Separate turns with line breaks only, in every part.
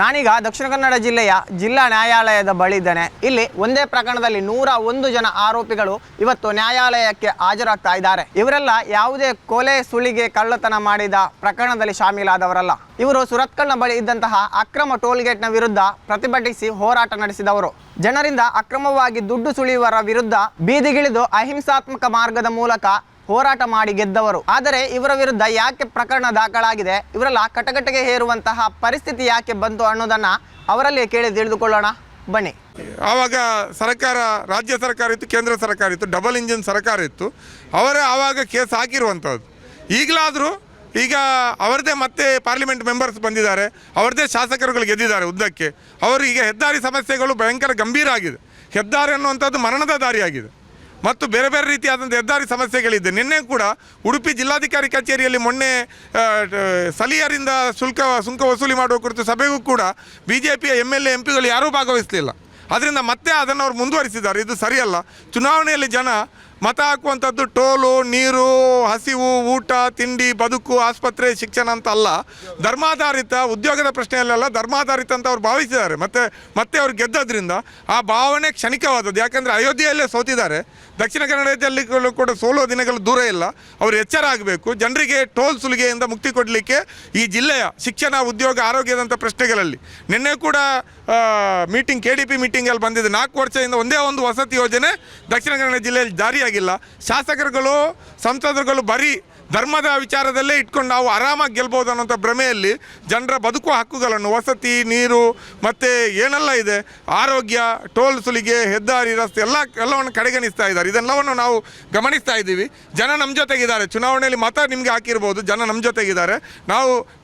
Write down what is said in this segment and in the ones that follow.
ನಾನೀಗ ದಕ್ಷಿಣ ಕನ್ನಡ ಜಿಲ್ಲೆಯ ಜಿಲ್ಲಾ ನ್ಯಾಯಾಲಯದ ಬಳಿ ಇದ್ದೇನೆ. ಇಲ್ಲಿ ಒಂದೇ ಪ್ರಕರಣದಲ್ಲಿ 101 ಜನ ಆರೋಪಿಗಳು ಇವತ್ತು ನ್ಯಾಯಾಲಯಕ್ಕೆ ಹಾಜರಾಗ್ತಾ ಇದ್ದಾರೆ. ಇವರೆಲ್ಲ ಯಾವುದೇ ಕೊಲೆ, ಸುಲಿಗೆ, ಕಳ್ಳತನ ಮಾಡಿದ ಪ್ರಕರಣದಲ್ಲಿ ಶಾಮೀಲಾದವರಲ್ಲ. ಇವರು ಸುರತ್ಕಲ್ನ ಬಳಿ ಇದ್ದಂತಹ ಅಕ್ರಮ ಟೋಲ್ಗೇಟ್ನ ವಿರುದ್ಧ ಪ್ರತಿಭಟಿಸಿ ಹೋರಾಟ ನಡೆಸಿದವರು. ಜನರಿಂದ ಅಕ್ರಮವಾಗಿ ದುಡ್ಡು ಸುಳಿಯುವವರ ವಿರುದ್ಧ ಬೀದಿಗಿಳಿದು ಅಹಿಂಸಾತ್ಮಕ ಮಾರ್ಗದ ಮೂಲಕ ಹೋರಾಟ ಮಾಡಿ ಗೆದ್ದವರು. ಆದರೆ ಇವರ ವಿರುದ್ಧ ಯಾಕೆ ಪ್ರಕರಣ ದಾಖಲಾಗಿದೆ, ಇವರೆಲ್ಲ ಕಟಕಟೆಗೆ ಹೇರುವಂತಹ ಪರಿಸ್ಥಿತಿ ಯಾಕೆ ಬಂತು ಅನ್ನೋದನ್ನ ಅವರಲ್ಲಿ ಕೇಳಿ ತಿಳಿದುಕೊಳ್ಳೋಣ ಬನ್ನಿ.
ಆವಾಗ ಸರ್ಕಾರ, ರಾಜ್ಯ ಸರ್ಕಾರ ಇತ್ತು, ಕೇಂದ್ರ ಸರ್ಕಾರ ಇತ್ತು, ಡಬಲ್ ಇಂಜಿನ್ ಸರ್ಕಾರ ಇತ್ತು. ಅವರೇ ಆವಾಗ ಕೇಸ್ ಹಾಕಿರುವಂಥದ್ದು. ಈಗಲಾದರೂ ಈಗ ಅವರದೇ ಮತ್ತೆ ಪಾರ್ಲಿಮೆಂಟ್ ಮೆಂಬರ್ಸ್ ಬಂದಿದ್ದಾರೆ, ಅವರದೇ ಶಾಸಕರುಗಳು ಗೆದ್ದಿದ್ದಾರೆ ಉದ್ದಕ್ಕೆ. ಅವರು ಈಗ ಹೆದ್ದಾರಿ ಸಮಸ್ಯೆಗಳು ಭಯಂಕರ ಗಂಭೀರ ಆಗಿದೆ. ಹೆದ್ದಾರಿ ಅನ್ನುವಂಥದ್ದು ಮರಣದ ದಾರಿಯಾಗಿದೆ ಮತ್ತು ಬೇರೆ ಬೇರೆ ರೀತಿಯಾದಂಥ ಹೆದ್ದಾರಿ ಸಮಸ್ಯೆಗಳಿದೆ. ನಿನ್ನೆ ಕೂಡ ಉಡುಪಿ ಜಿಲ್ಲಾಧಿಕಾರಿ ಕಚೇರಿಯಲ್ಲಿ ಮೊನ್ನೆ ಸ್ಥಳೀಯರಿಂದ ಸುಂಕ ವಸೂಲಿ ಮಾಡುವ ಕುರಿತು ಸಭೆಗೂ ಕೂಡ BJPಯ MLA MP ಗಳು ಯಾರೂ ಭಾಗವಹಿಸಲಿಲ್ಲ. ಅದರಿಂದ ಮತ್ತೆ ಅದನ್ನು ಅವರು ಮುಂದುವರಿಸಿದ್ದಾರೆ. ಇದು ಸರಿಯಲ್ಲ. ಚುನಾವಣೆಯಲ್ಲಿ ಜನ ಮತ ಹಾಕುವಂಥದ್ದು ಟೋಲು, ನೀರು, ಹಸಿವು, ಊಟ, ತಿಂಡಿ, ಬದುಕು, ಆಸ್ಪತ್ರೆ, ಶಿಕ್ಷಣ ಅಂತ ಅಲ್ಲ, ಧರ್ಮಾಧಾರಿತ ಉದ್ಯೋಗದ ಪ್ರಶ್ನೆಯಲ್ಲೆಲ್ಲ ಧರ್ಮಾಧಾರಿತ ಅಂತ ಅವ್ರು ಭಾವಿಸಿದ್ದಾರೆ. ಮತ್ತೆ ಅವ್ರು ಗೆದ್ದದ್ರಿಂದ ಆ ಭಾವನೆ ಕ್ಷಣಿಕವಾದದ್ದು. ಯಾಕಂದರೆ ಅಯೋಧ್ಯೆಯಲ್ಲೇ ಸೋತಿದ್ದಾರೆ. ದಕ್ಷಿಣ ಕನ್ನಡದಲ್ಲಿ ಕೂಡ ಸೋಲೋ ದಿನಗಳು ದೂರ ಇಲ್ಲ. ಅವರು ಎಚ್ಚರ ಆಗಬೇಕು. ಜನರಿಗೆ ಟೋಲ್ ಸುಲಿಗೆಯಿಂದ ಮುಕ್ತಿ ಕೊಡಲಿಕ್ಕೆ ಈ ಜಿಲ್ಲೆಯ ಶಿಕ್ಷಣ, ಉದ್ಯೋಗ, ಆರೋಗ್ಯದಂಥ ಪ್ರಶ್ನೆಗಳಲ್ಲಿ ನಿನ್ನೆ ಕೂಡ ಮೀಟಿಂಗ್ KDP ಮೀಟಿಂಗಲ್ಲಿ ಬಂದಿದೆ. 4 ವರ್ಷದಿಂದ ಒಂದೇ ಒಂದು ವಸತಿ ಯೋಜನೆ ದಕ್ಷಿಣ ಕನ್ನಡ ಜಿಲ್ಲೆಯಲ್ಲಿ ಜಾರಿಯಾಗಿಲ್ಲ. ಶಾಸಕರುಗಳು, ಸಂಸದರುಗಳು ಬರೀ ಧರ್ಮದ ವಿಚಾರದಲ್ಲೇ ಇಟ್ಕೊಂಡು ನಾವು ಆರಾಮಾಗಿ ಗೆಲ್ಬೋದು ಅನ್ನೋಂಥ ಭ್ರಮೆಯಲ್ಲಿ ಜನರ ಬದುಕುವ ಹಕ್ಕುಗಳನ್ನು, ವಸತಿ, ನೀರು ಮತ್ತು ಏನೆಲ್ಲ ಇದೆ, ಆರೋಗ್ಯ, ಟೋಲ್ ಸುಲಿಗೆ, ಹೆದ್ದಾರಿ, ರಸ್ತೆ ಎಲ್ಲವನ್ನು ಕಡೆಗಣಿಸ್ತಾ ಇದ್ದಾರೆ. ಇದೆಲ್ಲವನ್ನು ನಾವು ಗಮನಿಸ್ತಾ ಇದ್ದೀವಿ. ಜನ ನಮ್ಮ ಜೊತೆಗಿದ್ದಾರೆ. ಚುನಾವಣೆಯಲ್ಲಿ ಮತ ನಿಮಗೆ ಹಾಕಿರ್ಬೋದು, ಜನ ನಮ್ಮ ಜೊತೆಗಿದ್ದಾರೆ.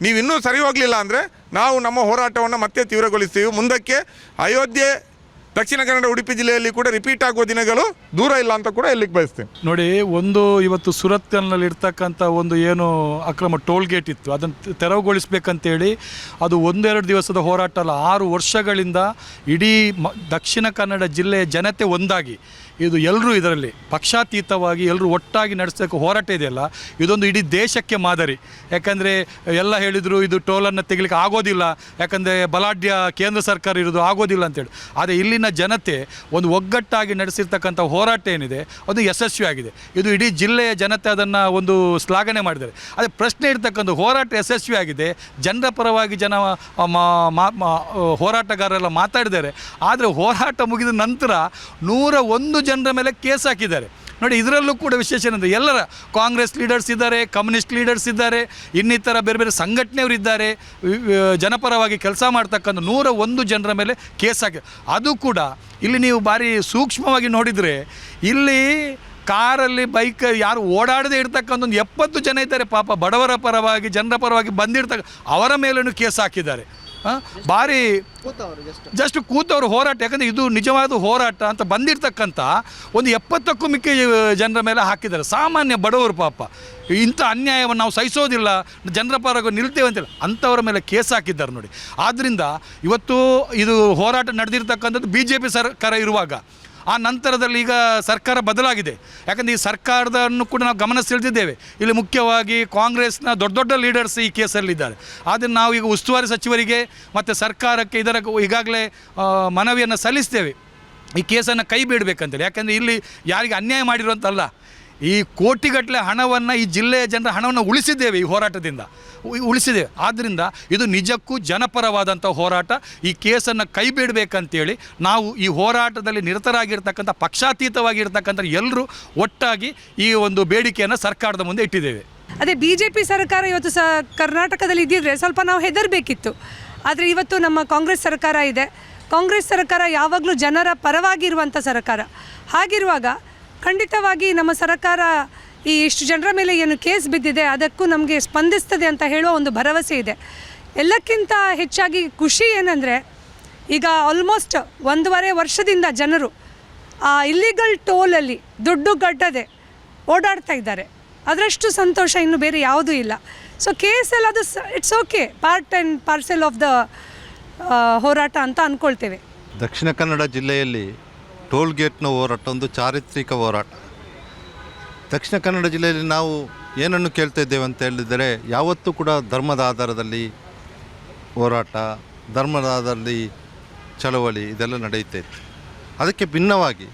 ನೀವು ಇನ್ನೂ ಸರಿ ಹೋಗಲಿಲ್ಲ ಅಂದರೆ ನಾವು ನಮ್ಮ ಹೋರಾಟವನ್ನು ಮತ್ತೆ ತೀವ್ರಗೊಳಿಸ್ತೀವಿ. ಮುಂದಕ್ಕೆ ಅಯೋಧ್ಯೆ ದಕ್ಷಿಣ ಕನ್ನಡ ಉಡುಪಿ ಜಿಲ್ಲೆಯಲ್ಲಿ ಕೂಡ ರಿಪೀಟ್ ಆಗುವ ದಿನಗಳು ದೂರ ಇಲ್ಲ ಅಂತ ಕೂಡ ಎಲ್ಲಿಗೆ ಬಯಸ್ತೇನೆ.
ನೋಡಿ, ಇವತ್ತು ಸುರತ್ಕಲ್ನಲ್ಲಿ ಇರ್ತಕ್ಕಂಥ ಒಂದು ಏನು ಅಕ್ರಮ ಟೋಲ್ಗೇಟ್ ಇತ್ತು, ಅದನ್ನು ತೆರವುಗೊಳಿಸಬೇಕಂತೇಳಿ ಅದು 1-2 ದಿವಸದ ಹೋರಾಟ ಅಲ್ಲ, 6 ವರ್ಷಗಳಿಂದ ಇಡೀ ದಕ್ಷಿಣ ಕನ್ನಡ ಜಿಲ್ಲೆಯ ಜನತೆ ಒಂದಾಗಿ, ಇದು ಎಲ್ಲರೂ ಇದರಲ್ಲಿ ಪಕ್ಷಾತೀತವಾಗಿ ಎಲ್ಲರೂ ಒಟ್ಟಾಗಿ ನಡೆಸೋಕ್ಕೆ ಹೋರಾಟ ಇದೆಯಲ್ಲ, ಇದೊಂದು ಇಡೀ ದೇಶಕ್ಕೆ ಮಾದರಿ. ಯಾಕಂದರೆ ಎಲ್ಲ ಹೇಳಿದರು ಇದು ಟೋಲನ್ನು ತೆಗಿಲಿಕ್ಕೆ ಆಗೋದಿಲ್ಲ, ಯಾಕಂದರೆ ಬಲಾಢ್ಯ ಕೇಂದ್ರ ಸರ್ಕಾರ ಇರೋದು ಆಗೋದಿಲ್ಲ ಅಂತೇಳಿ. ಆದರೆ ಇಲ್ಲಿನ ಜನತೆ ಒಂದು ಒಗ್ಗಟ್ಟಾಗಿ ನಡೆಸಿರ್ತಕ್ಕಂಥ ಹೋರಾಟ ಏನಿದೆ ಅದು ಯಶಸ್ವಿಯಾಗಿದೆ. ಇದು ಇಡೀ ಜಿಲ್ಲೆಯ ಜನತೆ ಅದನ್ನು ಒಂದು ಶ್ಲಾಘನೆ ಮಾಡಿದ್ದಾರೆ. ಅದೇ ಪ್ರಶ್ನೆ ಇರ್ತಕ್ಕಂಥ ಹೋರಾಟ ಯಶಸ್ವಿಯಾಗಿದೆ, ಜನರ ಪರವಾಗಿ ಹೋರಾಟಗಾರರೆಲ್ಲ ಮಾತಾಡಿದ್ದಾರೆ. ಆದರೆ ಹೋರಾಟ ಮುಗಿದ ನಂತರ 101 ಜನರ ಮೇಲೆ ಕೇಸ್ ಹಾಕಿದ್ದಾರೆ. ನೋಡಿ, ಇದರಲ್ಲೂ ಕೂಡ ವಿಶೇಷ ಏನಂದರೆ ಎಲ್ಲರ ಕಾಂಗ್ರೆಸ್ ಲೀಡರ್ಸ್ ಇದ್ದಾರೆ, ಕಮ್ಯುನಿಸ್ಟ್ ಲೀಡರ್ಸ್ ಇದ್ದಾರೆ, ಇನ್ನಿತರ ಬೇರೆ ಬೇರೆ ಸಂಘಟನೆಯವರಿದ್ದಾರೆ, ಜನಪರವಾಗಿ ಕೆಲಸ ಮಾಡ್ತಕ್ಕಂಥ 101 ಜನರ ಮೇಲೆ ಕೇಸ್ ಹಾಕಿ. ಅದು ಕೂಡ ಇಲ್ಲಿ ನೀವು ಭಾರಿ ಸೂಕ್ಷ್ಮವಾಗಿ ನೋಡಿದರೆ ಇಲ್ಲಿ ಕಾರಲ್ಲಿ, ಬೈಕ್ ಯಾರು ಓಡಾಡದೇ ಇರ್ತಕ್ಕಂಥ 70 ಜನ ಇದ್ದಾರೆ. ಪಾಪ ಬಡವರ ಪರವಾಗಿ, ಜನರ ಪರವಾಗಿ ಬಂದಿರ್ತಕ್ಕ ಅವರ ಮೇಲೂ ಕೇಸ್ ಹಾಕಿದ್ದಾರೆ. ಭಾರಿ ಜಸ್ಟ್ ಕೂತವರು ಹೋರಾಟ. ಯಾಕಂದರೆ ಇದು ನಿಜವಾದ ಹೋರಾಟ ಅಂತ ಬಂದಿರತಕ್ಕಂಥ ಒಂದು 70ಕ್ಕೂ ಮಿಕ್ಕ ಜನರ ಮೇಲೆ ಹಾಕಿದ್ದಾರೆ. ಸಾಮಾನ್ಯ ಬಡವರು ಪಾಪ ಇಂಥ ಅನ್ಯಾಯವನ್ನು ನಾವು ಸಹಿಸೋದಿಲ್ಲ, ಜನರ ಪರವಾಗಿ ನಿಲ್ತೇವೆ ಅಂತೇಳಿ ಅಂಥವರ ಮೇಲೆ ಕೇಸ್ ಹಾಕಿದ್ದಾರೆ ನೋಡಿ. ಆದ್ದರಿಂದ ಇವತ್ತು ಇದು ಹೋರಾಟ ನಡೆದಿರ್ತಕ್ಕಂಥದ್ದು BJP ಸರ್ಕಾರ ಇರುವಾಗ. ಆ ನಂತರದಲ್ಲಿ ಈಗ ಸರ್ಕಾರ ಬದಲಾಗಿದೆ. ಯಾಕಂದರೆ ಈ ಸರ್ಕಾರದನ್ನು ಕೂಡ ನಾವು ಗಮನ ಸೆಳೆದಿದ್ದೇವೆ. ಇಲ್ಲಿ ಮುಖ್ಯವಾಗಿ ಕಾಂಗ್ರೆಸ್ನ ದೊಡ್ಡ ಲೀಡರ್ಸ್ ಈ ಕೇಸಲ್ಲಿದ್ದಾರೆ. ಆದರೆ ನಾವು ಈಗ ಉಸ್ತುವಾರಿ ಸಚಿವರಿಗೆ ಮತ್ತು ಸರ್ಕಾರಕ್ಕೆ ಈಗಾಗಲೇ ಮನವಿಯನ್ನು ಸಲ್ಲಿಸ್ತೇವೆ, ಈ ಕೇಸನ್ನು ಕೈ ಬಿಡಬೇಕಂತೇಳಿ. ಯಾಕಂದರೆ ಇಲ್ಲಿ ಯಾರಿಗೆ ಅನ್ಯಾಯ ಮಾಡಿರುವಂತಲ್ಲ, ಈ ಕೋಟಿಗಟ್ಟಲೆ ಹಣವನ್ನು, ಈ ಜಿಲ್ಲೆಯ ಜನರ ಹಣವನ್ನು ಉಳಿಸಿದ್ದೇವೆ, ಈ ಹೋರಾಟದಿಂದ ಉಳಿಸಿದ್ದೇವೆ. ಆದ್ದರಿಂದ ಇದು ನಿಜಕ್ಕೂ ಜನಪರವಾದಂಥ ಹೋರಾಟ. ಈ ಕೇಸನ್ನು ಕೈ ಬಿಡಬೇಕಂತೇಳಿ ನಾವು ಈ ಹೋರಾಟದಲ್ಲಿ ನಿರತರಾಗಿರ್ತಕ್ಕಂಥ, ಪಕ್ಷಾತೀತವಾಗಿರ್ತಕ್ಕಂಥ ಎಲ್ಲರೂ ಒಟ್ಟಾಗಿ ಈ ಒಂದು ಬೇಡಿಕೆಯನ್ನು ಸರ್ಕಾರದ ಮುಂದೆ ಇಟ್ಟಿದ್ದೇವೆ.
ಅದೇ BJP ಸರ್ಕಾರ ಇವತ್ತು ಕರ್ನಾಟಕದಲ್ಲಿ ಇದ್ದಿದ್ರೆ ಸ್ವಲ್ಪ ನಾವು ಹೆದರಬೇಕಿತ್ತು. ಆದರೆ ಇವತ್ತು ನಮ್ಮ ಕಾಂಗ್ರೆಸ್ ಸರ್ಕಾರ ಇದೆ. ಕಾಂಗ್ರೆಸ್ ಸರ್ಕಾರ ಯಾವಾಗಲೂ ಜನರ ಪರವಾಗಿರುವಂಥ ಸರ್ಕಾರ. ಹಾಗಿರುವಾಗ ಖಂಡಿತವಾಗಿ ನಮ್ಮ ಸರ್ಕಾರ ಈ ಇಷ್ಟು ಜನರ ಮೇಲೆ ಏನು ಕೇಸ್ ಬಿದ್ದಿದೆ ಅದಕ್ಕೂ ನಮಗೆ ಸ್ಪಂದಿಸ್ತದೆ ಅಂತ ಹೇಳುವ ಒಂದು ಭರವಸೆ ಇದೆ. ಎಲ್ಲಕ್ಕಿಂತ ಹೆಚ್ಚಾಗಿ ಖುಷಿ ಏನಂದರೆ, ಈಗ ಆಲ್ಮೋಸ್ಟ್ 1.5 ವರ್ಷದಿಂದ ಜನರು ಇಲ್ಲಿಗಲ್ ಟೋಲಲ್ಲಿ ದುಡ್ಡು ಗಟ್ಟದೆ ಓಡಾಡ್ತಾ ಇದ್ದಾರೆ. ಅದರಷ್ಟು ಸಂತೋಷ ಇನ್ನು ಬೇರೆ ಯಾವುದೂ ಇಲ್ಲ. ಸೊ ಕೇಸಲ್ಲಿ ಅದು it's okay, part and parcel of the ಹೋರಾಟ ಅಂತ ಅಂದ್ಕೊಳ್ತೇವೆ.
ದಕ್ಷಿಣ ಕನ್ನಡ ಜಿಲ್ಲೆಯಲ್ಲಿ ಟೋಲ್ಗೇಟ್ನ ಹೋರಾಟ ಒಂದು ಚಾರಿತ್ರಿಕ ಹೋರಾಟ. ದಕ್ಷಿಣ ಕನ್ನಡ ಜಿಲ್ಲೆಯಲ್ಲಿ ನಾವು ಏನನ್ನು ಕೇಳ್ತಾ ಇದ್ದೇವೆ ಅಂತ ಹೇಳಿದರೆ, ಯಾವತ್ತೂ ಕೂಡ ಧರ್ಮದ ಆಧಾರದಲ್ಲಿ ಹೋರಾಟ, ಧರ್ಮದಲ್ಲಿ ಚಳವಳಿ ಇದೆಲ್ಲ ನಡೆಯುತ್ತಾ ಇತ್ತು. ಅದಕ್ಕೆ ಭಿನ್ನವಾಗಿ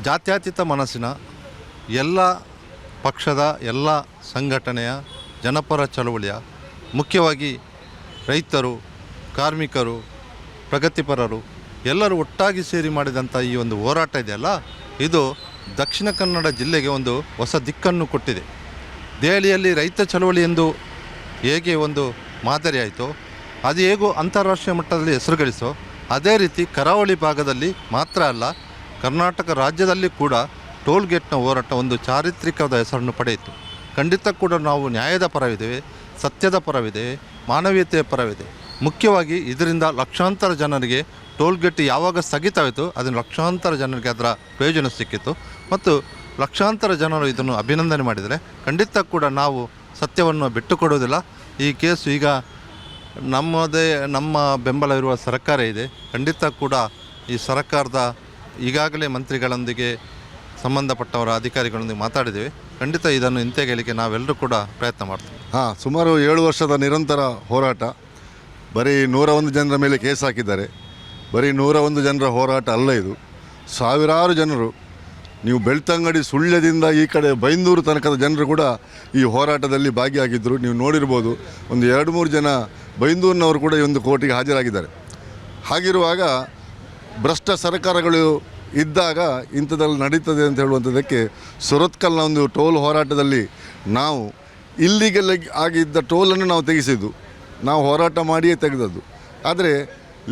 ಜಾತ್ಯತೀತ ಮನಸ್ಸಿನ ಎಲ್ಲ ಪಕ್ಷದ ಎಲ್ಲ ಸಂಘಟನೆಯ ಜನಪರ ಚಳವಳಿಯ ಮುಖ್ಯವಾಗಿ ರೈತರು, ಕಾರ್ಮಿಕರು, ಪ್ರಗತಿಪರರು ಎಲ್ಲರೂ ಒಟ್ಟಾಗಿ ಸೇರಿ ಮಾಡಿದಂಥ ಈ ಒಂದು ಹೋರಾಟ ಇದೆಯಲ್ಲ, ಇದು ದಕ್ಷಿಣ ಕನ್ನಡ ಜಿಲ್ಲೆಗೆ ಒಂದು ಹೊಸ ದಿಕ್ಕನ್ನು ಕೊಟ್ಟಿದೆ. ದೆಹಲಿಯಲ್ಲಿ ರೈತ ಚಳವಳಿ ಎಂದು ಹೇಗೆ ಒಂದು ಮಾದರಿ ಆಯಿತೋ, ಅದು ಹೇಗೋ ಅಂತಾರಾಷ್ಟ್ರೀಯ ಮಟ್ಟದಲ್ಲಿ ಹೆಸರು ಗಳಿಸೋ, ಅದೇ ರೀತಿ ಕರಾವಳಿ ಭಾಗದಲ್ಲಿ ಮಾತ್ರ ಅಲ್ಲ, ಕರ್ನಾಟಕ ರಾಜ್ಯದಲ್ಲಿ ಕೂಡ ಟೋಲ್ ಗೇಟ್ನ ಹೋರಾಟ ಒಂದು ಚಾರಿತ್ರಿಕವಾದ ಹೆಸರನ್ನು ಪಡೆಯಿತು. ಖಂಡಿತ ಕೂಡ ನಾವು ನ್ಯಾಯದ ಪರವಿದ್ದೇವೆ, ಸತ್ಯದ ಪರವಿದ್ದೇವೆ, ಮಾನವೀಯತೆಯ ಪರವಿದೆ. ಮುಖ್ಯವಾಗಿ ಇದರಿಂದ ಲಕ್ಷಾಂತರ ಜನರಿಗೆ ಟೋಲ್ ಗೇಟ್ ಯಾವಾಗ ಸ್ಥಗಿತವಾಯಿತು ಅದನ್ನು ಲಕ್ಷಾಂತರ ಜನರಿಗೆ ಅದರ ಪ್ರಯೋಜನ ಸಿಕ್ಕಿತು ಮತ್ತು ಲಕ್ಷಾಂತರ ಜನರು ಇದನ್ನು ಅಭಿನಂದನೆ ಮಾಡಿದರೆ ಖಂಡಿತ ಕೂಡ ನಾವು ಸತ್ಯವನ್ನು ಬಿಟ್ಟುಕೊಡುವುದಿಲ್ಲ. ಈ ಕೇಸು ಈಗ ನಮ್ಮ ಬೆಂಬಲ ಇರುವ ಸರ್ಕಾರ ಇದೆ. ಖಂಡಿತ ಕೂಡ ಈ ಸರ್ಕಾರದ ಈಗಾಗಲೇ ಮಂತ್ರಿಗಳೊಂದಿಗೆ ಸಂಬಂಧಪಟ್ಟವರ ಅಧಿಕಾರಿಗಳೊಂದಿಗೆ ಮಾತಾಡಿದ್ದೇವೆ. ಖಂಡಿತ ಇದನ್ನು ಹಿಂತೆಗೆಯಲಿಕ್ಕೆ ನಾವೆಲ್ಲರೂ ಕೂಡ ಪ್ರಯತ್ನ ಮಾಡ್ತೀವಿ.
ಸುಮಾರು 7 ವರ್ಷದ ನಿರಂತರ ಹೋರಾಟ. ಬರೀ 101 ಜನರ ಮೇಲೆ ಕೇಸ್ ಹಾಕಿದ್ದಾರೆ. ಬರೀ 101 ಜನರ ಹೋರಾಟ ಅಲ್ಲ, ಇದು ಸಾವಿರಾರು ಜನರು. ನೀವು ಬೆಳ್ತಂಗಡಿ, ಸುಳ್ಯದಿಂದ ಈ ಕಡೆ ಬೈಂದೂರು ತನಕದ ಜನರು ಕೂಡ ಈ ಹೋರಾಟದಲ್ಲಿ ಭಾಗಿಯಾಗಿದ್ದರು. ನೀವು ನೋಡಿರ್ಬೋದು, ಒಂದು 2-3 ಜನ ಬೈಂದೂರಿನವರು ಕೂಡ ಈ ಒಂದು ಕೋರ್ಟಿಗೆ ಹಾಜರಾಗಿದ್ದಾರೆ. ಹಾಗಿರುವಾಗ ಭ್ರಷ್ಟ ಸರ್ಕಾರಗಳು ಇದ್ದಾಗ ಇಂಥದ್ರಲ್ಲಿ ನಡೀತದೆ ಅಂತ ಹೇಳುವಂಥದ್ದಕ್ಕೆ ಸುರತ್ಕಲ್ನ ಒಂದು ಟೋಲ್ ಹೋರಾಟದಲ್ಲಿ ನಾವು ಇಲ್ಲಿಗೆಲ್ಲ ಆಗಿದ್ದ ಟೋಲನ್ನು ನಾವು ತೆಗೆಸಿದ್ದು, ನಾವು ಹೋರಾಟ ಮಾಡಿಯೇ ತೆಗೆದದ್ದು. ಆದರೆ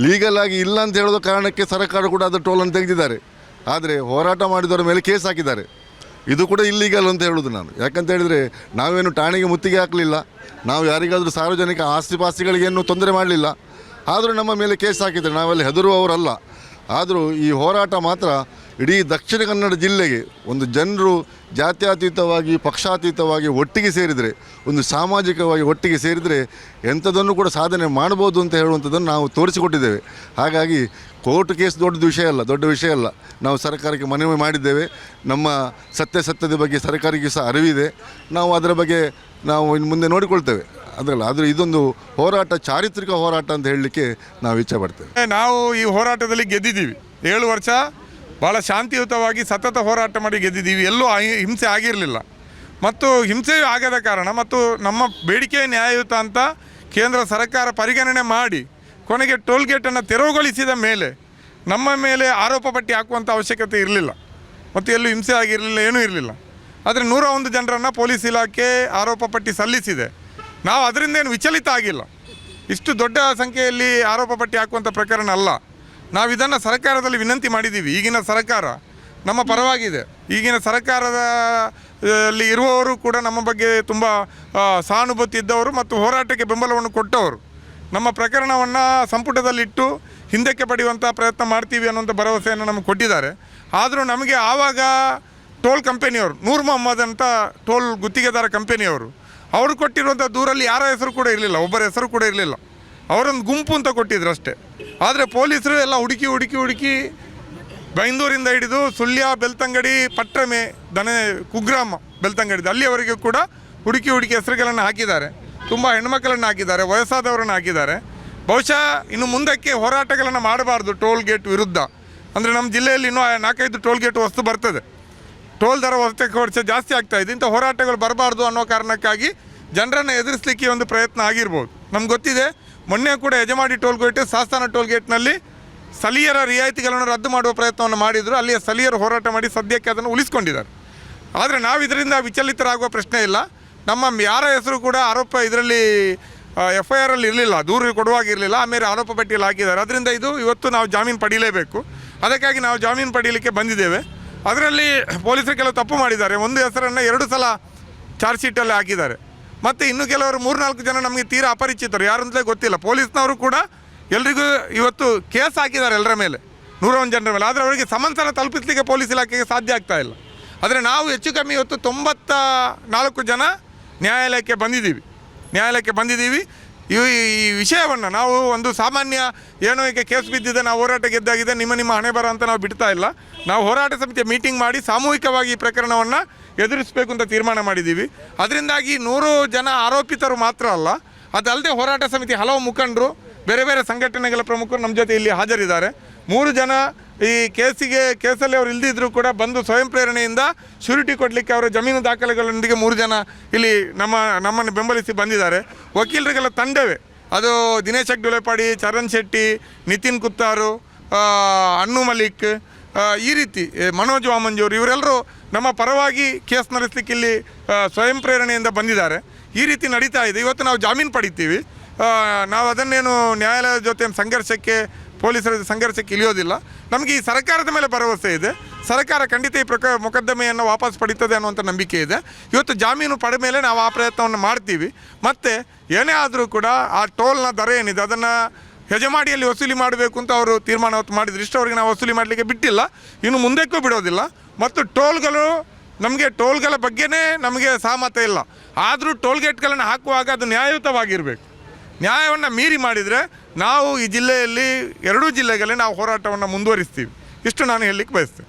ಲೀಗಲ್ ಆಗಿ ಇಲ್ಲ ಅಂತ ಹೇಳೋದು ಕಾರಣಕ್ಕೆ ಸರ್ಕಾರ ಕೂಡ ಅದು ಟೋಲನ್ನು ತೆಗೆದಿದ್ದಾರೆ. ಆದರೆ ಹೋರಾಟ ಮಾಡಿದವರ ಮೇಲೆ ಕೇಸ್ ಹಾಕಿದ್ದಾರೆ. ಇದು ಕೂಡ ಇಲ್ಲೀಗಲ್ ಅಂತ ಹೇಳೋದು ನಾನು. ಯಾಕಂತ ಹೇಳಿದರೆ ನಾವೇನು ಠಾಣೆಗೆ ಮುತ್ತಿಗೆ ಹಾಕಲಿಲ್ಲ, ನಾವು ಯಾರಿಗಾದರೂ ಸಾರ್ವಜನಿಕ ಆಸ್ತಿಪಾಸ್ತಿಗಳಿಗೇನು ತೊಂದರೆ ಮಾಡಲಿಲ್ಲ. ಆದರೂ ನಮ್ಮ ಮೇಲೆ ಕೇಸ್ ಹಾಕಿದ್ದಾರೆ. ನಾವಲ್ಲಿ ಹೆದರುವವರಲ್ಲ. ಆದರೂ ಈ ಹೋರಾಟ ಮಾತ್ರ ಇಡೀ ದಕ್ಷಿಣ ಕನ್ನಡ ಜಿಲ್ಲೆಗೆ ಒಂದು ಜನರು ಜಾತ್ಯತೀತವಾಗಿ, ಪಕ್ಷಾತೀತವಾಗಿ ಒಟ್ಟಿಗೆ ಸೇರಿದರೆ, ಒಂದು ಸಾಮಾಜಿಕವಾಗಿ ಒಟ್ಟಿಗೆ ಸೇರಿದರೆ ಎಂಥದನ್ನು ಕೂಡ ಸಾಧನೆ ಮಾಡ್ಬೋದು ಅಂತ ಹೇಳುವಂಥದ್ದನ್ನು ನಾವು ತೋರಿಸಿಕೊಟ್ಟಿದ್ದೇವೆ. ಹಾಗಾಗಿ ಕೋರ್ಟ್ ಕೇಸ್ ದೊಡ್ಡ ವಿಷಯ ಅಲ್ಲ. ನಾವು ಸರ್ಕಾರಕ್ಕೆ ಮನವಿ ಮಾಡಿದ್ದೇವೆ. ನಮ್ಮ ಸತ್ಯದ ಬಗ್ಗೆ ಸರ್ಕಾರಕ್ಕೆ ಸಹ ಅರಿವಿದೆ. ನಾವು ಅದರ ಬಗ್ಗೆ ನಾವು ಇನ್ನು ಮುಂದೆ ನೋಡಿಕೊಳ್ತೇವೆ. ಅದರಲ್ಲ, ಆದರೆ ಇದೊಂದು ಹೋರಾಟ, ಚಾರಿತ್ರಿಕ ಹೋರಾಟ ಅಂತ ಹೇಳಲಿಕ್ಕೆ ನಾವು ಇಚ್ಛೆ ಪಡ್ತೇವೆ.
ನಾವು ಈ ಹೋರಾಟದಲ್ಲಿ ಗೆದ್ದಿದ್ದೀವಿ. 7 ವರ್ಷ ಭಾಳ ಶಾಂತಿಯುತವಾಗಿ ಸತತ ಹೋರಾಟ ಮಾಡಿ ಗೆದ್ದಿದ್ದೀವಿ. ಎಲ್ಲೂ ಹಿಂಸೆ ಆಗಿರಲಿಲ್ಲ ಮತ್ತು ಹಿಂಸೆಯೂ ಆಗದ ಕಾರಣ ಮತ್ತು ನಮ್ಮ ಬೇಡಿಕೆ ನ್ಯಾಯಯುತ ಅಂತ ಕೇಂದ್ರ ಸರ್ಕಾರ ಪರಿಗಣನೆ ಮಾಡಿ ಕೊನೆಗೆ ಟೋಲ್ ಗೇಟನ್ನು ತೆರವುಗೊಳಿಸಿದ ಮೇಲೆ ನಮ್ಮ ಮೇಲೆ ಆರೋಪ ಪಟ್ಟಿ ಹಾಕುವಂಥ ಅವಶ್ಯಕತೆ ಇರಲಿಲ್ಲ ಮತ್ತು ಎಲ್ಲೂ ಹಿಂಸೆ ಆಗಿರಲಿಲ್ಲ, ಏನೂ ಇರಲಿಲ್ಲ. ಆದರೆ 101 ಜನರನ್ನು ಪೊಲೀಸ್ ಇಲಾಖೆ ಆರೋಪ ಪಟ್ಟಿ ಸಲ್ಲಿಸಿದೆ. ನಾವು ಅದರಿಂದ ಏನು ವಿಚಲಿತ ಆಗಿಲ್ಲ. ಇಷ್ಟು ದೊಡ್ಡ ಸಂಖ್ಯೆಯಲ್ಲಿ ಆರೋಪ ಪಟ್ಟಿ ಹಾಕುವಂಥ ಪ್ರಕರಣ ಅಲ್ಲ. ನಾವು ಇದನ್ನು ಸರ್ಕಾರದಲ್ಲಿ ವಿನಂತಿ ಮಾಡಿದ್ದೀವಿ. ಈಗಿನ ಸರ್ಕಾರ ನಮ್ಮ ಪರವಾಗಿದೆ. ಈಗಿನ ಸರ್ಕಾರದಲ್ಲಿ ಇರುವವರು ಕೂಡ ನಮ್ಮ ಬಗ್ಗೆ ತುಂಬ ಸಹಾನುಭೂತಿ ಇದ್ದವರು ಮತ್ತು ಹೋರಾಟಕ್ಕೆ ಬೆಂಬಲವನ್ನು ಕೊಟ್ಟವರು. ನಮ್ಮ ಪ್ರಕರಣವನ್ನು ಸಂಪುಟದಲ್ಲಿಟ್ಟು ಹಿಂದಕ್ಕೆ ಪಡೆಯುವಂಥ ಪ್ರಯತ್ನ ಮಾಡ್ತೀವಿ ಅನ್ನೋಂಥ ಭರವಸೆಯನ್ನು ನಮಗೆ ಕೊಟ್ಟಿದ್ದಾರೆ. ಆದರೂ ನಮಗೆ ಆವಾಗ ಟೋಲ್ ಕಂಪನಿಯವರು, ನೂರ್ ಮೊಹಮ್ಮದ್ ಅಂತ ಟೋಲ್ ಗುತ್ತಿಗೆದಾರ ಕಂಪನಿಯವರು, ಅವರು ಕೊಟ್ಟಿರುವಂಥ ದೂರಲ್ಲಿ ಯಾರ ಹೆಸರು ಕೂಡ ಇರಲಿಲ್ಲ, ಒಬ್ಬರ ಹೆಸರು ಕೂಡ ಇರಲಿಲ್ಲ. ಅವರೊಂದು ಗುಂಪು ಅಂತ ಕೊಟ್ಟಿದ್ರು ಅಷ್ಟೇ. ಆದರೆ ಪೊಲೀಸರು ಎಲ್ಲ ಹುಡುಕಿ ಬೈಂದೂರಿಂದ ಹಿಡಿದು ಸುಳ್ಯ, ಬೆಳ್ತಂಗಡಿ, ಪಟ್ರಮೆ, ಕುಗ್ರಾಮ, ಬೆಳ್ತಂಗಡಿ ಅಲ್ಲಿಯವರೆಗೂ ಕೂಡ ಹುಡುಕಿ ಹೆಸರುಗಳನ್ನು ಹಾಕಿದ್ದಾರೆ. ತುಂಬ ಹೆಣ್ಮಕ್ಕಳನ್ನು ಹಾಕಿದ್ದಾರೆ, ವಯಸ್ಸಾದವರನ್ನು ಹಾಕಿದ್ದಾರೆ. ಬಹುಶಃ ಇನ್ನು ಮುಂದಕ್ಕೆ ಹೋರಾಟಗಳನ್ನು ಮಾಡಬಾರ್ದು ಟೋಲ್ ಗೇಟ್ ವಿರುದ್ಧ. ಅಂದರೆ ನಮ್ಮ ಜಿಲ್ಲೆಯಲ್ಲಿ ಇನ್ನೂ 4-5 ಟೋಲ್ ಗೇಟ್ ವಸ್ತು ಬರ್ತದೆ. ಟೋಲ್ ದರ ವರ್ಷ ಜಾಸ್ತಿ ಆಗ್ತಾಯಿದೆ. ಇಂಥ ಹೋರಾಟಗಳು ಬರಬಾರ್ದು ಅನ್ನೋ ಕಾರಣಕ್ಕಾಗಿ ಜನರನ್ನು ಎದುರಿಸಲಿಕ್ಕೆ ಒಂದು ಪ್ರಯತ್ನ ಆಗಿರ್ಬೋದು. ನಮ್ಗೆ ಗೊತ್ತಿದೆ, ಮೊನ್ನೆ ಕೂಡ ಯಜಮಾಡಿ ಟೋಲ್ ಗೇಟ್, ಸಾಸ್ತಾನ ಟೋಲ್ ಗೇಟ್ನಲ್ಲಿ ಸ್ಥಳೀಯರ ರಿಯಾಯಿತಿಗಳನ್ನು ರದ್ದು ಮಾಡುವ ಪ್ರಯತ್ನವನ್ನು ಮಾಡಿದರು. ಅಲ್ಲಿಯ ಸ್ಥಳೀಯರು ಹೋರಾಟ ಮಾಡಿ ಸದ್ಯಕ್ಕೆ ಅದನ್ನು ಉಳಿಸ್ಕೊಂಡಿದ್ದಾರೆ. ಆದರೆ ನಾವು ಇದರಿಂದ ವಿಚಲಿತರಾಗುವ ಪ್ರಶ್ನೆ ಇಲ್ಲ. ನಮ್ಮ ಯಾರ ಹೆಸರು ಕೂಡ ಆರೋಪ ಇದರಲ್ಲಿ FIR ಅಲ್ಲಿ ಇರಲಿಲ್ಲ, ದೂರು ಕೊಡುವಾಗಿರಲಿಲ್ಲ. ಆಮೇಲೆ ಆರೋಪ ಪಟ್ಟಿಯಲ್ಲಿ ಹಾಕಿದ್ದಾರೆ. ಅದರಿಂದ ಇವತ್ತು ನಾವು ಜಾಮೀನು ಪಡೀಲೇಬೇಕು. ಅದಕ್ಕಾಗಿ ನಾವು ಜಾಮೀನು ಪಡೀಲಿಕ್ಕೆ ಬಂದಿದ್ದೇವೆ. ಅದರಲ್ಲಿ ಪೊಲೀಸರು ಕೆಲವು ತಪ್ಪು ಮಾಡಿದ್ದಾರೆ. ಒಂದು ಹೆಸರನ್ನು 2 ಸಲ ಚಾರ್ಜ್ ಶೀಟಲ್ಲಿ ಹಾಕಿದ್ದಾರೆ. ಮತ್ತು ಇನ್ನು ಕೆಲವರು 3-4 ಜನ ನಮಗೆ ತೀರಾ ಅಪರಿಚಿತರು, ಯಾರು ಅಂತಲೇ ಗೊತ್ತಿಲ್ಲ. ಪೊಲೀಸ್ನವರು ಕೂಡ ಎಲ್ರಿಗೂ ಇವತ್ತು ಕೇಸ್ ಹಾಕಿದ್ದಾರೆ ಎಲ್ಲರ ಮೇಲೆ, 101 ಜನರ ಮೇಲೆ. ಆದರೆ ಅವರಿಗೆ ಸಮನ್ಸನ್ನು ತಲುಪಿಸಲಿಕ್ಕೆ ಪೊಲೀಸ್ ಇಲಾಖೆಗೆ ಸಾಧ್ಯ ಆಗ್ತಾ ಇಲ್ಲ. ಆದರೆ ನಾವು ಹೆಚ್ಚು ಕಮ್ಮಿ ಇವತ್ತು 94 ಜನ ನ್ಯಾಯಾಲಯಕ್ಕೆ ಬಂದಿದ್ದೀವಿ. ಈ ವಿಷಯವನ್ನು ನಾವು ಒಂದು ಸಾಮಾನ್ಯ ಏನೋ ಈಗ ಕೇಸ್ ಬಿದ್ದಿದೆ, ನಾವು ಹೋರಾಟ ಗೆದ್ದಾಗಿದೆ, ನಿಮ್ಮ ಹಣೆ ಬರ ಅಂತ ನಾವು ಬಿಡ್ತಾ ಇಲ್ಲ. ನಾವು ಹೋರಾಟ ಸಮಿತಿಯ ಮೀಟಿಂಗ್ ಮಾಡಿ ಸಾಮೂಹಿಕವಾಗಿ ಈ ಪ್ರಕರಣವನ್ನು ಎದುರಿಸಬೇಕು ಅಂತ ತೀರ್ಮಾನ ಮಾಡಿದ್ದೀವಿ. ಅದರಿಂದಾಗಿ 100 ಜನ ಆರೋಪಿತರು ಮಾತ್ರ ಅಲ್ಲ, ಅದಲ್ಲದೆ ಹೋರಾಟ ಸಮಿತಿ ಹಲವು ಮುಖಂಡರು, ಬೇರೆ ಬೇರೆ ಸಂಘಟನೆಗಳ ಪ್ರಮುಖರು ನಮ್ಮ ಜೊತೆ ಇಲ್ಲಿ ಹಾಜರಿದ್ದಾರೆ. 3 ಜನ ಈ ಕೇಸಲ್ಲಿ ಅವರು ಇಲ್ದಿದ್ರು ಕೂಡ ಬಂದು ಸ್ವಯಂ ಪ್ರೇರಣೆಯಿಂದ ಶ್ಯೂರಿಟಿ ಕೊಡಲಿಕ್ಕೆ ಅವರ ಜಮೀನು ದಾಖಲೆಗಳೊಂದಿಗೆ 3 ಜನ ಇಲ್ಲಿ ನಮ್ಮನ್ನು ಬೆಂಬಲಿಸಿ ಬಂದಿದ್ದಾರೆ. ವಕೀಲರಿಗೆಲ್ಲ ತಂಡವೇ, ಅದು ದಿನೇಶ್ ಅಗ್ಡುಲೆಪಾಡಿ, ಚರಣ್ ಶೆಟ್ಟಿ, ನಿತಿನ್ ಕುತ್ತಾರು, ಅನ್ನು ಮಲಿಕ್, ಈ ರೀತಿ ಮನೋಜ್ ವಾಮಂಜೂರು ಇವರೆಲ್ಲರೂ ನಮ್ಮ ಪರವಾಗಿ ಕೇಸ್ ನಡೆಸಲಿಕ್ಕೆ ಇಲ್ಲಿ ಸ್ವಯಂ ಪ್ರೇರಣೆಯಿಂದ ಬಂದಿದ್ದಾರೆ. ಈ ರೀತಿ ನಡೀತಾ ಇದೆ. ಇವತ್ತು ನಾವು ಜಾಮೀನು ಪಡಿತೀವಿ. ನಾವು ಅದನ್ನೇನು ನ್ಯಾಯಾಲಯದ ಜೊತೆ ಸಂಘರ್ಷಕ್ಕೆ, ಪೊಲೀಸರ ಸಂಘರ್ಷಕ್ಕೆ ಇಳಿಯೋದಿಲ್ಲ. ನಮಗೆ ಈ ಸರ್ಕಾರದ ಮೇಲೆ ಭರವಸೆ ಇದೆ. ಸರ್ಕಾರ ಖಂಡಿತ ಈ ಮೊಕದ್ದಮೆಯನ್ನು ವಾಪಸ್ ಪಡೀತದೆ ಅನ್ನುವಂಥ ನಂಬಿಕೆ ಇದೆ. ಇವತ್ತು ಜಾಮೀನು ಪಡೆದ ಮೇಲೆ ನಾವು ಆ ಪ್ರಯತ್ನವನ್ನು ಮಾಡ್ತೀವಿ. ಮತ್ತು ಏನೇ ಆದರೂ ಕೂಡ ಆ ಟೋಲ್ನ ದರ ಏನಿದೆ ಅದನ್ನು ಹೆಜಮಾಡಿಯಲ್ಲಿ ವಸೂಲಿ ಮಾಡಬೇಕು ಅಂತ ಅವರು ತೀರ್ಮಾನ ಮಾಡಿದ್ರು. ಇಷ್ಟವರೆಗೆ ನಾವು ವಸೂಲಿ ಮಾಡಲಿಕ್ಕೆ ಬಿಟ್ಟಿಲ್ಲ, ಇನ್ನು ಮುಂದಕ್ಕೂ ಬಿಡೋದಿಲ್ಲ. ಮತ್ತು ಟೋಲ್ಗಳ ಬಗ್ಗೆನೇ ನಮಗೆ ಸಹಮತ ಇಲ್ಲ. ಆದರೂ ಟೋಲ್ಗೇಟ್ಗಳನ್ನು ಹಾಕುವಾಗ ಅದು ನ್ಯಾಯಯುತವಾಗಿರಬೇಕು. ನ್ಯಾಯವನ್ನು ಮೀರಿ ಮಾಡಿದರೆ ನಾವು ಈ ಜಿಲ್ಲೆಯಲ್ಲಿ 2 ಜಿಲ್ಲೆಗಳಲ್ಲಿ ನಾವು ಹೋರಾಟವನ್ನು ಮುಂದುವರಿಸ್ತೀವಿ. ಇಷ್ಟು ನಾನು ಹೇಳಲಿಕ್ಕೆ ಬಯಸ್ತೇನೆ.